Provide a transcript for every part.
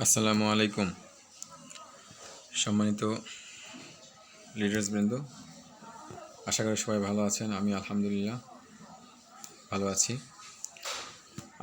আসসালামু আলাইকুম সম্মানিত লিডার্সবৃন্দ, আশা করি সবাই ভালো আছেন। আমি আলহামদুলিল্লাহ ভালো আছি।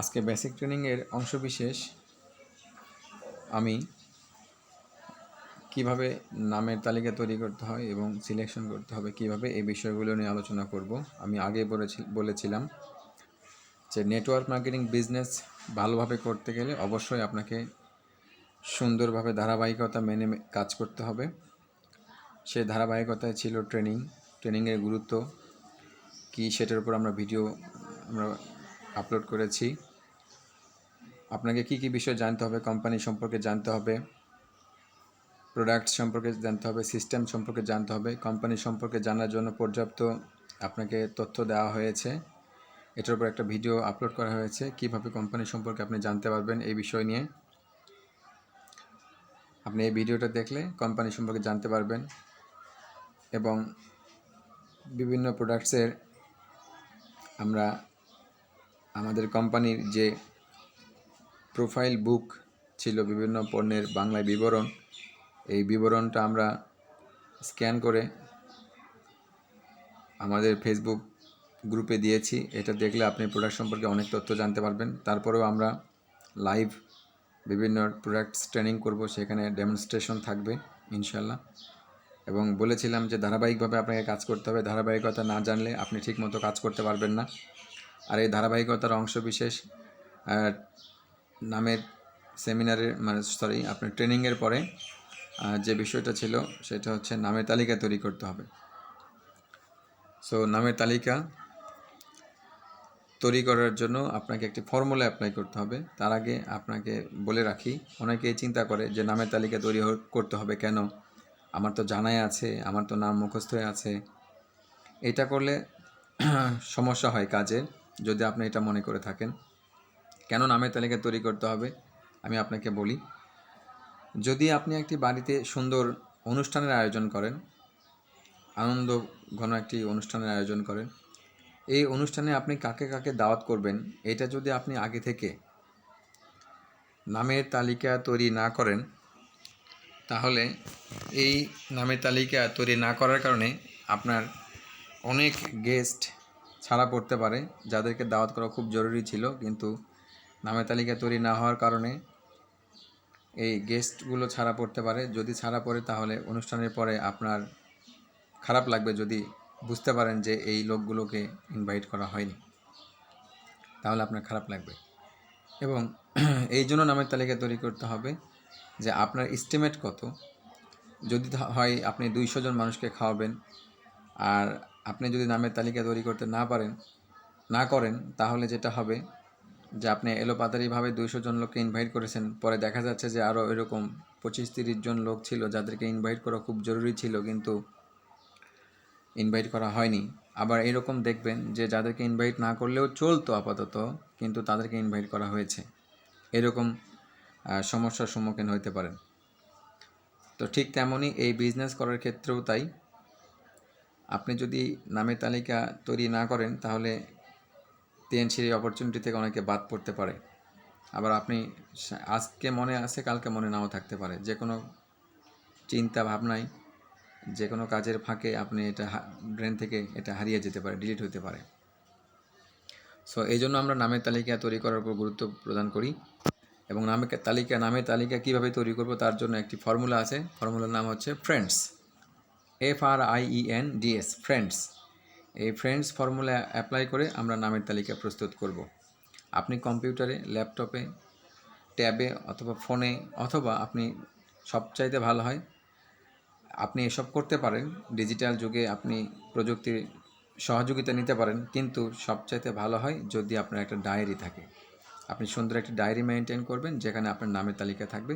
আজকে বেসিক ট্রেনিংয়ের অংশবিশেষ আমি কিভাবে নামের তালিকা তৈরি করতে হয় এবং সিলেকশন করতে হবে কিভাবে, এই বিষয়গুলো নিয়ে আলোচনা করব। আমি আগে বলেছিলাম যে নেটওয়ার্ক মার্কেটিং বিজনেস ভালোভাবে করতে গেলে অবশ্যই আপনাকে সুন্দরভাবে ধারাবাহিকতা মেনে কাজ করতে হবে। সেই ধারাবাহিকতায় ছিল ট্রেনিংয়ের গুরুত্ব কি সেটার উপর ভিডিও আপলোড করেছি। আপনাকে কি কি বিষয় জানতে হবে, কোম্পানি সম্পর্কে জানতে হবে, প্রোডাক্ট সম্পর্কে জানতে হবে, সিস্টেম সম্পর্কে জানতে হবে। কোম্পানি সম্পর্কে জানার জন্য পর্যাপ্ত আপনাকে তথ্য দেওয়া হয়েছে। এটার উপর একটা ভিডিও আপলোড করা হয়েছে কিভাবে কোম্পানি সম্পর্কে আপনি জানতে পারবেন। এই বিষয় নিয়ে আপনি এই ভিডিওটা দেখলে কোম্পানি সম্পর্কে জানতে পারবেন এবং বিভিন্ন প্রোডাক্টসের আমরা আমাদের কোম্পানির যে প্রোফাইল বুক ছিল, বিভিন্ন পণ্যের বাংলায় বিবরণ, এই বিবরণটা আমরা স্ক্যান করে আমাদের ফেসবুক গ্রুপে দিয়েছি। এটা দেখলে আপনি প্রোডাক্ট সম্পর্কে অনেক তথ্য জানতে পারবেন। তারপরেও আমরা লাইভ বিভিন্ন প্রোডাক্টস ট্রেনিং করব, সেখানে ডেমনস্ট্রেশন থাকবে ইনশাল্লাহ। এবং বলেছিলাম যে ধারাবাহিকভাবে আপনাকে কাজ করতে হবে। ধারাবাহিকতা না জানলে আপনি ঠিকমতো কাজ করতে পারবেন না। আর এই ধারাবাহিকতার অংশবিশেষ নামের সেমিনারের আপনার ট্রেনিংয়ের পরে যে বিষয়টা ছিল সেটা হচ্ছে নামের তালিকা তৈরি করতে হবে। সো নামের তালিকা তৈরি করার জন্য আপনাকে একটি ফর্মুলা অ্যাপ্লাই করতে হবে। তার আগে আপনাকে বলে রাখি, অনেকেই চিন্তা করে যে নামের তালিকা তৈরি করতে হবে কেন, আমার তো জানাই আছে, আমার তো নাম মুখস্থ হয়ে আছে। এটা করলে সমস্যা হয় কাজের। যদি আপনি এটা মনে করে থাকেন কেন নামের তালিকা তৈরি করতে হবে, আমি আপনাকে বলি। যদি আপনি একটি বাড়িতে সুন্দর অনুষ্ঠানের আয়োজন করেন, আনন্দ ঘন একটি অনুষ্ঠানের আয়োজন করেন, এই অনুষ্ঠানে আপনি কাকে কাকে দাওয়াত করবেন, এটা যদি আপনি আগে থেকে নামের তালিকা তৈরি না করেন, তাহলে এই নামের তালিকা তৈরি না করার কারণে আপনার অনেক গেস্ট ছাড়া পড়তে পারে, যাদেরকে দাওয়াত করা খুব জরুরি ছিল। কিন্তু নামের তালিকা তৈরি না হওয়ার কারণে এই গেস্টগুলো ছাড়া পড়তে পারে। যদি ছাড়া পড়ে তাহলে অনুষ্ঠানের পরে আপনার খারাপ লাগবে, যদি বুঝতে পারেন যে এই লোকগুলোকে ইনভাইট করা হয়নি, তাহলে আপনার খারাপ লাগবে। এবং এই জন্য নামের তালিকা তৈরি করতে হবে যে আপনার এস্টিমেট কত। যদি হয় আপনি 200 জন মানুষকে খাওয়াবেন, আর আপনি যদি নামের তালিকা তৈরি করতে না করেন, তাহলে যেটা হবে যে আপনি এলোপাতাড়িভাবে 200 জন লোককে ইনভাইট করেছেন, পরে দেখা যাচ্ছে যে আরও এরকম 25-30 জন লোক ছিল যাদেরকে ইনভাইট করা খুব জরুরি ছিল, কিন্তু ইনভাইট করা হয়নি। আবার এরকম দেখবেন যে যাদেরকে ইনভাইট না করলেও চলতো আপাতত, কিন্তু তাদেরকে ইনভাইট করা হয়েছে। এরকম সমস্যার সম্মুখীন হতে পারেন। তো ঠিক তেমনই এই বিজনেস করার ক্ষেত্রেও তাই। আপনি যদি নামের তালিকা তৈরি না করেন, তাহলে সেই অপরচুনিটি থেকে অনেকে বাদ পড়তে পারে। আবার আপনি আজকে মনে আছে, কালকে মনে নাও থাকতে পারে। যে কোনো চিন্তা ভাবনায়, যে কোনো কাজের ফাঁকে আপনি এটা ব্রেন থেকে এটা হারিয়ে যেতে পারে, ডিলিট হতে পারে। সো এই জন্য আমরা নামের তালিকা তৈরি করার উপর গুরুত্ব প্রদান করি। এবং নামের তালিকা কীভাবে তৈরি করব তার জন্য একটি ফর্মুলা আছে। ফর্মুলার নাম হচ্ছে ফ্রেন্ডস, FRIENDS, ফ্রেন্ডস। এই ফ্রেন্ডস ফর্মুলা অ্যাপ্লাই করে আমরা নামের তালিকা প্রস্তুত করব। আপনি কম্পিউটারে, ল্যাপটপে, ট্যাবে অথবা ফোনে, অথবা আপনি সবচাইতে ভালো হয় আপনি এসব করতে পারেন। ডিজিটাল যুগে আপনি প্রযুক্তির সহযোগিতা নিতে পারেন, কিন্তু সবচাইতে ভালো হয় যদি আপনার একটা ডায়েরি থাকে। আপনি সুন্দর একটি ডায়েরি মেনটেন করবেন, যেখানে আপনার নামের তালিকা থাকবে।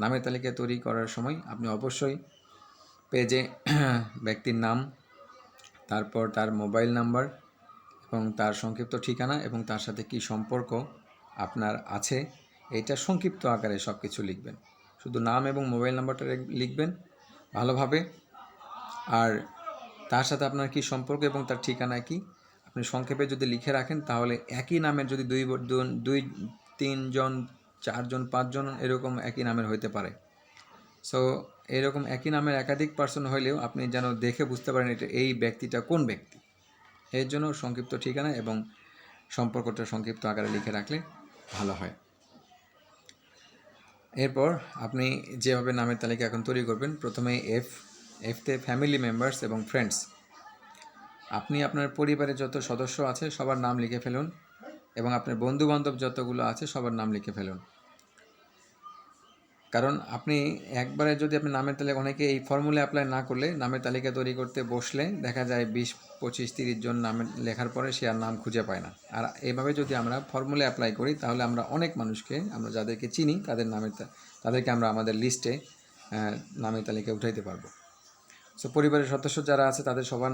নামের তালিকা তৈরি করার সময় আপনি অবশ্যই পেজে ব্যক্তির নাম, তারপর তার মোবাইল নাম্বার এবং তার সংক্ষিপ্ত ঠিকানা এবং তার সাথে কি সম্পর্ক আপনার আছে, এইটা সংক্ষিপ্ত আকারে সব কিছু লিখবেন। শুধু নাম এবং মোবাইল নাম্বারটা লিখবেন ভালোভাবে, আর তার সাথে আপনার কি সম্পর্ক এবং তার ঠিকানা কি আপনি সংক্ষেপে যদি লিখে রাখেন, তাহলে একই নামের যদি 2-3 জন 4 জন 5 জন এরকম একই নামের হইতে পারে। সো এরকম একই নামের একাধিক পার্সন হইলেও আপনি যেন দেখে বুঝতে পারেন এটা এই ব্যক্তিটা কোন ব্যক্তি। এর জন্য সংক্ষিপ্ত ঠিকানা এবং সম্পর্কটা সংক্ষিপ্ত আকারে লিখে রাখলে ভালো হয়। এরপর আপনি যেভাবে নামের তালিকা এখন তৈরি করবেন, প্রথমে এফতে ফ্যামিলি মেম্বার্স এবং ফ্রেন্ডস। আপনি আপনার পরিবারে যত সদস্য আছে সবার নাম লিখে ফেলুন এবং আপনার বন্ধুবান্ধব যতগুলো আছে সবার নাম লিখে ফেলুন। কারণ আপনি একবারে যদি আপনি নামের তালিকা, অনেকে এই ফর্মুলা অ্যাপ্লাই না করলে নামের তালিকা তৈরি করতে বসলে দেখা যায় 20, 25, 30 জন নামের লেখার পরে সে আর নাম খুঁজে পায় না। আর এভাবে যদি আমরা ফর্মুলা অ্যাপ্লাই করি তাহলে আমরা অনেক মানুষকে, আমরা যাদেরকে চিনি তাদেরকে আমরা আমাদের লিস্টে নামের তালিকায় উঠাইতে পারবো। সো পরিবারের সদস্য যারা আছে তাদের সবার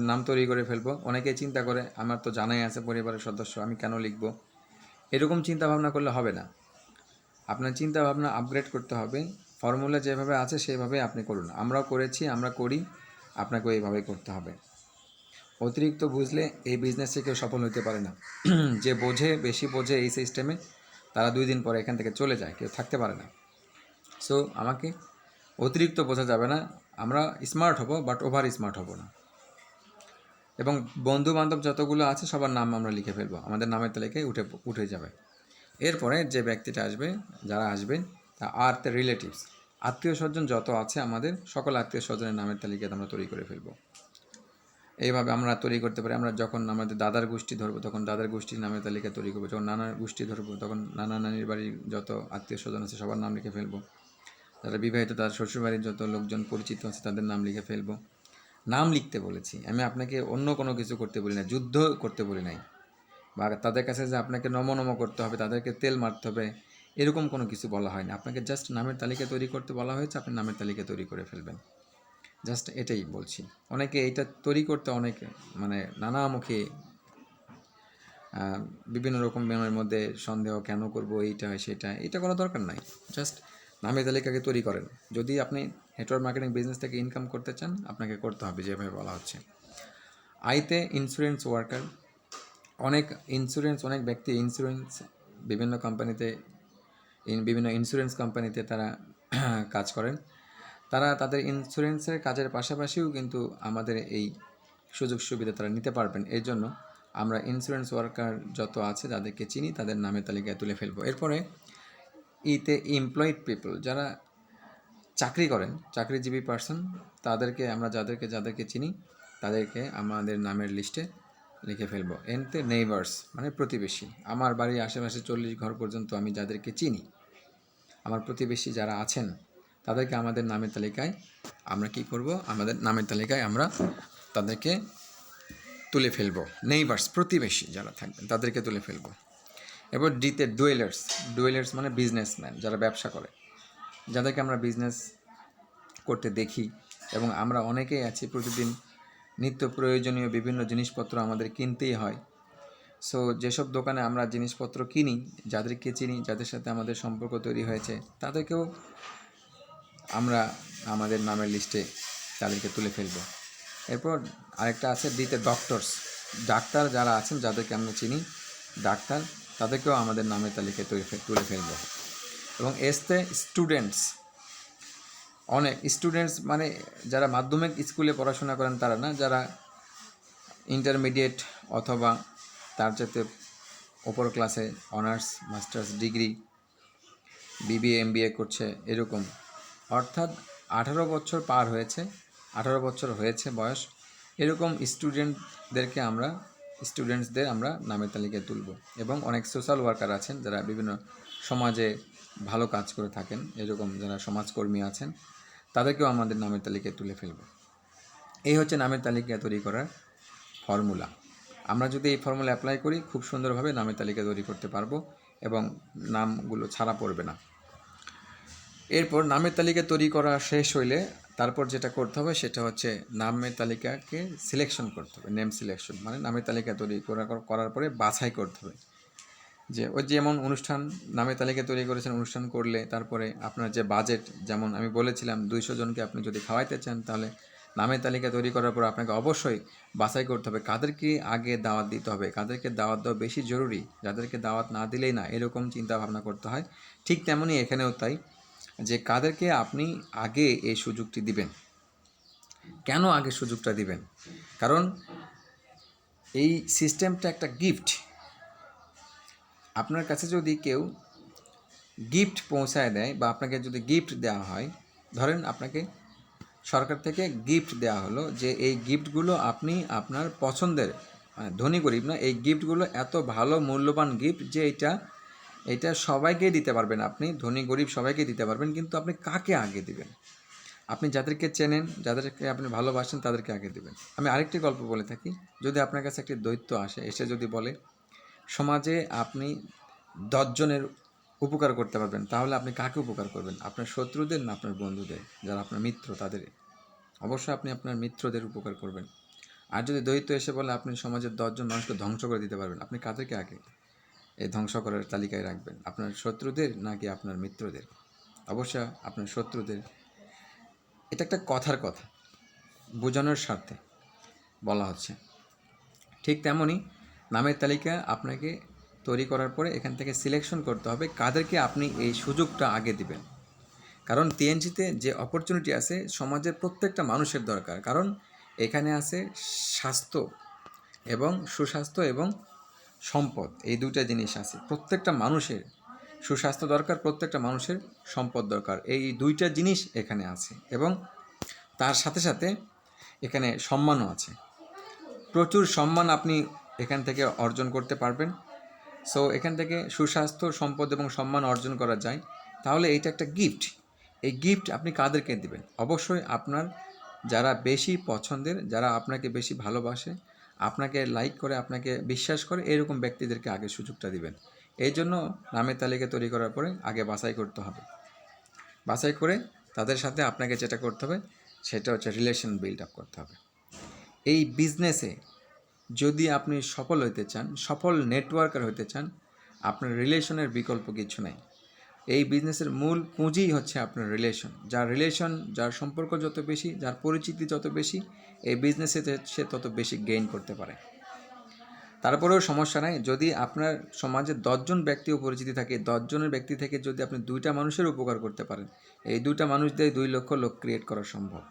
নাম তৈরি করে ফেলবো। অনেকেই চিন্তা করে আমার তো জানাই আছে পরিবারের সদস্য, আমি কেন লিখবো? এরকম চিন্তা ভাবনা করলে হবে না। আপনার চিন্তা ভাবনা আপগ্রেড করতে হবে। ফর্মুলা যেভাবে আছে সেভাবে আপনি করুন। আমরাও করেছি, আমরা করি, আপনাকেও এইভাবেই করতে হবে। অতিরিক্ত বুঝলে এই বিজনেসে কেউ সফল হতে পারে না। যে বেশি বোঝে এই সিস্টেমে, তারা 2 দিন পরে এখান থেকে চলে যায়, কেউ থাকতে পারে না। সো আমাকে অতিরিক্ত বোঝা যাবে না। আমরা স্মার্ট হব, বাট ওভার স্মার্ট হব না। এবং বন্ধু বান্ধব যতগুলো আছে সবার নাম আমরা লিখে ফেলবো, আমাদের নামের তালিকায় উঠে যাবে। এরপরে যে ব্যক্তিটা আসবে, যারা আসবেন আর দ্য রিলেটিভস, আত্মীয় স্বজন যত আছে আমাদের সকল আত্মীয় স্বজনের নামের তালিকা আমরা তৈরি করে ফেলবো। এইভাবে আমরা তৈরি করতে পারি। আমরা যখন আমাদের দাদার গোষ্ঠী ধরবো তখন দাদার গোষ্ঠীর নামের তালিকা তৈরি করবো, যখন নানার গোষ্ঠী ধরবো তখন নানা নানির বাড়ির যত আত্মীয় স্বজন আছে সবার নাম লিখে ফেলবো। যারা বিবাহিত তার শ্বশুরবাড়ির যত লোকজন পরিচিত আছে তাদের নাম লিখে ফেলবো। নাম লিখতে বলেছি, আমি আপনাকে অন্য কোনো কিছু করতে বলি না, যুদ্ধ করতে বলি নাই, বা তাদের কাছে যে আপনাকে নম করতে হবে, তাদেরকে তেল মারতে হবে, এরকম কোনো কিছু বলা হয়নি। আপনাকে জাস্ট নামের তালিকা তৈরি করতে বলা হয়েছে, আপনি নামের তালিকা তৈরি করে ফেলবেন। জাস্ট এটাই বলছি। অনেকে এইটা তৈরি করতে অনেকে নানামুখী বিভিন্ন রকম মনের মধ্যে সন্দেহ, কেন করব এইটা এটা কোনো দরকার নাই। জাস্ট নামের তালিকাকে তৈরি করেন। যদি আপনি নেটওয়ার্ক মার্কেটিং বিজনেস থেকে ইনকাম করতে চান, আপনাকে করতে হবে যেভাবে বলা হচ্ছে। আইতে ইন্স্যুরেন্স ওয়ার্কার, অনেক ব্যক্তি বিভিন্ন কোম্পানিতে, বিভিন্ন ইন্স্যুরেন্স কোম্পানিতে তারা কাজ করেন। তারা তাদের ইন্স্যুরেন্সের কাজের পাশাপাশিও কিন্তু আমাদের এই সুযোগ সুবিধা তারা নিতে পারবেন। এর জন্য আমরা ইন্স্যুরেন্স ওয়ার্কার যত আছে যাদেরকে চিনি তাদের নামের তালিকায় তুলে ফেলবো। এরপরে ইতে এমপ্লয়েড পিপল, যারা চাকরি করেন, চাকরিজীবী পার্সন, তাদেরকে আমরা যাদেরকে চিনি তাদেরকে আমাদের নামের লিস্টে লিখে ফেলবো। এনতে নেইবার্স মানে প্রতিবেশী, আমার বাড়ির আশেপাশে 40 ঘর পর্যন্ত আমি যাদেরকে চিনি, আমার প্রতিবেশী যারা আছেন তাদেরকে আমাদের নামের তালিকায় আমরা কি করব, আমাদের নামের তালিকায় আমরা তাদেরকে তুলে ফেলবো। নেইবার্স প্রতিবেশী যারা থাকবেন তাদেরকে তুলে ফেলবো। এবার ডিতে ডুয়েলার্স মানে বিজনেসম্যান, যারা ব্যবসা করে, যাদেরকে আমরা বিজনেস করতে দেখি এবং আমরা অনেকেই আছি প্রতিদিন নিত্য প্রয়োজনীয় বিভিন্ন জিনিসপত্র আমাদের কিনতেই হয়। সো যেসব দোকানে আমরা জিনিসপত্র কিনি, যাদেরকে চিনি, যাদের সাথে আমাদের সম্পর্ক তৈরি হয়েছে, তাদেরকেও আমরা আমাদের নামের লিস্টে তাদেরকে তুলে ফেলব। এরপর আরেকটা আছে ডিতে ডক্টরস, ডাক্তার যারা আছেন যাদেরকে আমরা চিনি, ডাক্তার, তাদেরকেও আমাদের নামের তালিকায় তুলে ফেলব। এবং এসতে স্টুডেন্টস মানে যারা মাধ্যমিক স্কুলে পড়াশোনা করেন তারা না, যারা ইন্টারমিডিয়েট অথবা তার যাতে ওপর ক্লাসে honours masters degree BBA MBA করছে এরকম, অর্থাৎ 18 বছর পার হয়েছে, 18 বছর হয়েছে বয়স, এরকম স্টুডেন্টসদের আমরা নামের তালিকায় তুলব। এবং অনেক সোশ্যাল ওয়ার্কার আছেন যারা বিভিন্ন সমাজে ভালো কাজ করে থাকেন, এরকম যারা সমাজকর্মী আছেন, তাদেরকেও আমাদের নামের তালিকায় তুলে ফেলব। এই হচ্ছে নামের তালিকা তৈরি করার ফর্মুলা। আমরা যদি এই ফর্মুলা অ্যাপ্লাই করি খুব সুন্দরভাবে নামের তালিকা তৈরি করতে পারবো এবং নামগুলো ছাড়া পড়বে না। এরপর নামের তালিকা তৈরি করা শেষ হইলে তারপর যেটা করতে হবে সেটা হচ্ছে নামের তালিকাকে সিলেকশন করতে হবে। নেম সিলেকশন মানে নামের তালিকা তৈরি করার পরে বাছাই করতে হবে। যে ওই যেমন অনুষ্ঠান নামের তালিকা তৈরি করেছেন, অনুষ্ঠান করলে তারপরে আপনার যে বাজেট, যেমন আমি বলেছিলাম 200 জনকে আপনি যদি খাওয়াইতে চান তাহলে নামের তালিকা তৈরি করার পর আপনাকে অবশ্যই বাছাই করতে হবে কাদেরকে আগে দাওয়াত দিতে হবে, কাদেরকে দাওয়াত দেওয়া বেশি জরুরি, যাদেরকে দাওয়াত না দিলেই না, এরকম চিন্তা ভাবনা করতে হয়। ঠিক তেমনই এখানেও তাই, যে কাদেরকে আপনি আগে এই সুযোগটি দিবেন। কেন আগে সুযোগটা দিবেন? কারণ এই সিস্টেমটা একটা গিফট। আপনার কাছে যদি কেউ গিফট পৌঁছায় দেয় বা আপনাকে যদি গিফট দেওয়া হয়, ধরেন আপনাকে সরকার থেকে গিফট দেওয়া হলো যে এই গিফটগুলো আপনি আপনার পছন্দের, মানে ধনী গরিব না, এই গিফটগুলো এত ভালো মূল্যবান গিফট যে এটা সবাইকে দিতে পারবেন, আপনি ধনী গরিব সবাইকে দিতে পারবেন, কিন্তু আপনি কাকে আগে দিবেন? আপনি যাদেরকে চেনেন, যাদেরকে আপনি ভালোবাসেন তাদেরকে আগে দিবেন। আমি আরেকটি গল্প বলে থাকি। যদি আপনার কাছে একটি দৈত্য আসে, এসে যদি বলে সমাজে আপনি 10 জনের উপকার করতে পারবেন, তাহলে আপনি কাকে উপকার করবেন? আপনার শত্রুদের না আপনার বন্ধুদের, যারা আপনার মিত্র তাদের? অবশ্যই আপনি আপনার মিত্রদের উপকার করবেন। আর যদি দৈত্য এসে বলে আপনি সমাজের 10 জন মানুষকে ধ্বংস করে দিতে পারবেন, আপনি কাদেরকে আগে এই ধ্বংস করার তালিকায় রাখবেন? আপনার শত্রুদের নাকি আপনার মিত্রদের? অবশ্যই আপনার শত্রুদের। এটা একটা কথার কথা, বোঝানোর স্বার্থে বলা হচ্ছে। ঠিক তেমনই নামের তালিকা আপনাকে তৈরি করার পরে এখান থেকে সিলেকশন করতে হবে কাদেরকে আপনি এই সুযোগটা আগে দিবেন। কারণ টিএনজিতে যে অপরচুনিটি আছে সমাজের প্রত্যেকটা মানুষের দরকার। কারণ এখানে আছে স্বাস্থ্য এবং সুস্বাস্থ্য এবং সম্পদ, এই দুইটা জিনিস আছে। প্রত্যেকটা মানুষের সুস্বাস্থ্য দরকার, প্রত্যেকটা মানুষের সম্পদ দরকার, এই দুইটা জিনিস এখানে আছে। এবং তার সাথে সাথে এখানে সম্মানও আছে, প্রচুর সম্মান আপনি এখান থেকে অর্জন করতে পারবেন। সো এখান থেকে সুস্বাস্থ্য, সম্পদ এবং সম্মান অর্জন করা যায়। তাহলে এইটা একটা গিফট। এই গিফট আপনি কাদেরকে দিবেন? অবশ্যই আপনার যারা বেশি পছন্দের, যারা আপনাকে বেশি ভালোবাসে, আপনাকে লাইক করে, আপনাকে বিশ্বাস করে, এরকম ব্যক্তিদেরকে আগে সুযোগটা দিবেন। এই জন্য নামের তালিকা তৈরি করার পরে আগে বাছাই করতে হবে। বাছাই করে তাদের সাথে আপনাকে যেটা করতে হবে সেটা হচ্ছে রিলেশন বিল্ড আপ করতে হবে। এই বিজনেসে যদি আপনি সফল হতে চান, সফল নেটওয়ার্কার হতে চান, আপনার রিলেশনের বিকল্প কিছু নেই। এই বিজনেসের মূল পুঁজিই হচ্ছে আপনার রিলেশন। যার সম্পর্ক যত বেশি, যার পরিচিতি যত বেশি, এই বিজনেসে সে তত বেশি গেইন করতে পারে। তারপরেও সমস্যা নাই, যদি আপনার সমাজে 10 জন ব্যক্তিও পরিচিতি থাকে, 10 জনের ব্যক্তি থেকে যদি আপনি 2টা মানুষের উপকার করতে পারেন, এই 2টা মানুষ দিয়ে 2 লক্ষ লোক ক্রিয়েট করা সম্ভব।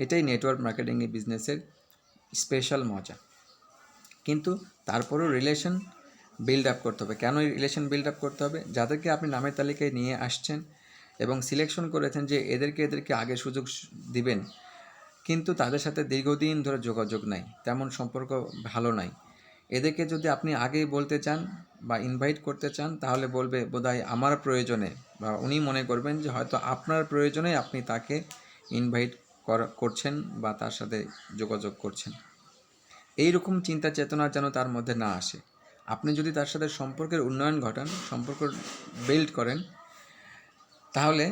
এটাই নেটওয়ার্ক মার্কেটিং এই বিজনেসের স্পেশাল মজা। কিন্তু তারপরেও রিলেশন বিল্ড আপ করতে হবে। কেন রিলেশন বিল্ড আপ করতে হবে? যাদেরকে আপনি নামের তালিকায় নিয়ে আসছেন এবং সিলেকশন করেছেন যে এদেরকে আগে সুযোগ দিবেন, কিন্তু তাদের সাথে দীর্ঘদিন ধরে যোগাযোগ নাই, তেমন সম্পর্ক ভালো নাই, এদেরকে যদি আপনি আগেই বলতে চান বা ইনভাইট করতে চান, তাহলে বলবে বোধহয় আমার প্রয়োজনে, বা উনি মনে করবেন যে হয়তো আপনার প্রয়োজনে আপনি তাকে ইনভাইট করছেন বা তার সাথে যোগাযোগ করছেন। এই রকম চিন্তা চেতনা যেন তার মধ্যে না আসে। আপনি যদি তার সাথে সম্পর্কের উন্নয়ন ঘটান, সম্পর্ক বিল্ড করেন, তাহলে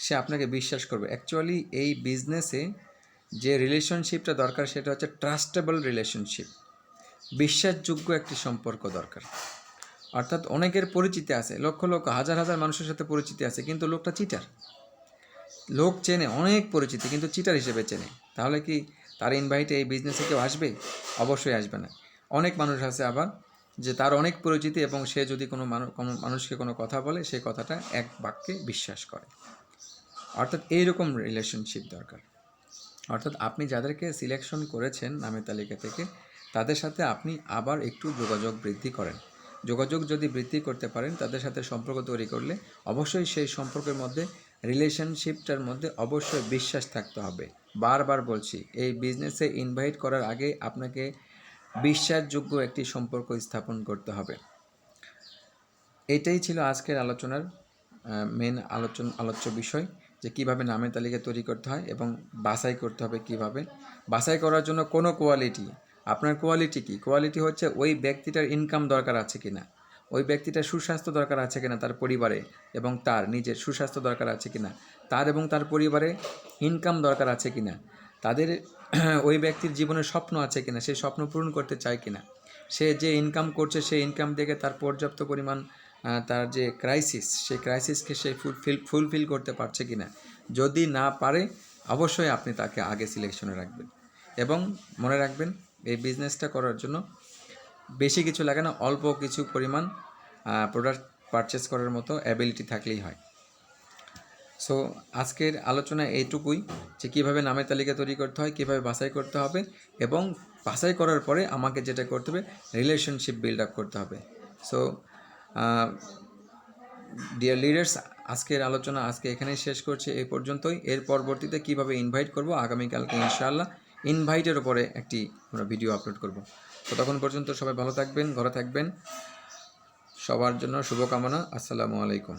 সে আপনাকে বিশ্বাস করবে। অ্যাকচুয়ালি এই বিজনেসে যে রিলেশনশিপটা দরকার সেটা হচ্ছে ট্রাস্টেবল রিলেশনশিপ, বিশ্বাসযোগ্য একটি সম্পর্ক দরকার। অর্থাৎ অনেকের পরিচিতি আছে, লক্ষ লক্ষ হাজার হাজার মানুষের সাথে পরিচিতি আছে, কিন্তু লোকটা চিটার। লোক চেনে, অনেক পরিচিতি, কিন্তু চিটার হিসেবে চেনে। তাহলে কি তার ইনভাইটে এই বিজনেসে কেউ আসবে? অবশ্যই আসবে না। অনেক মানুষ আছে আবার যে তার অনেক পরিচিতি এবং সে যদি কোনো মানুষকে কোনো কথা বলে, সেই কথাটা এক বাক্যে বিশ্বাস করে। অর্থাৎ এইরকম রিলেশনশিপ দরকার। অর্থাৎ আপনি যাদেরকে সিলেকশন করেছেন নামের তালিকা থেকে, তাদের সাথে আপনি আবার একটু যোগাযোগ বৃদ্ধি করেন। যোগাযোগ যদি বৃদ্ধি করতে পারেন, তাদের সাথে সম্পর্ক তৈরি করলে অবশ্যই সেই সম্পর্কের মধ্যে, রিলেশনশিপটার মধ্যে অবশ্যই বিশ্বাস থাকতে হবে। বারবার বলছি, এই বিজনেসে ইনভাইট করার আগে আপনাকে বিশ্বাসযোগ্য একটি সম্পর্ক স্থাপন করতে হবে। এটাই ছিল আজকের আলোচনার মেন আলোচ্য বিষয়, যে কীভাবে নামের তালিকা তৈরি করতে হয় এবং বাছাই করতে হবে কীভাবে। বাছাই করার জন্য কোনো কোয়ালিটি, আপনার কোয়ালিটি কী? কোয়ালিটি হচ্ছে ওই ব্যক্তিটার ইনকাম দরকার আছে কি না, ওই ব্যক্তিটার সুস্বাস্থ্য দরকার আছে কিনা, তার পরিবারে এবং তার নিজের সুস্বাস্থ্য দরকার আছে কিনা, তার এবং তার পরিবারে ইনকাম দরকার আছে কিনা, তাদের ওই ব্যক্তির জীবনের স্বপ্ন আছে কিনা, সেই স্বপ্ন পূরণ করতে চায় কিনা, সে যে ইনকাম করছে সেই ইনকাম থেকে তার পর্যাপ্ত পরিমাণ তার যে ক্রাইসিস, সেই ক্রাইসিসকে সে ফুলফিল করতে পারছে কিনা। যদি না পারে, অবশ্যই আপনি তাকে আগে সিলেকশনে রাখবেন। এবং মনে রাখবেন এই বিজনেসটা করার জন্য বেশি কিছু লাগে না, অল্প কিছু পরিমাণ প্রোডাক্ট পারচেস করার মতো অ্যাবিলিটি থাকলেই হয়। সো আজকের আলোচনা এইটুকুই, যে কীভাবে নামের তালিকা তৈরি করতে হয়, কীভাবে বাছাই করতে হবে, এবং বাছাই করার পরে আমাকে যেটা করতে হবে, রিলেশনশিপ বিল্ড আপ করতে হবে। সো ডিয়ার লিডার্স, আজকের আলোচনা এখানেই শেষ করছি, এই পর্যন্তই। এর পরবর্তীতে কীভাবে ইনভাইট করব, আগামীকালকে ইনশাআল্লাহ ইনভাইটের উপরে একটি আমরা ভিডিও আপলোড করব। তো তখন পর্যন্ত সবাই ভালো থাকবেন, ঘরে থাকবেন। সবার জন্য শুভকামনা। আসসালামু আলাইকুম।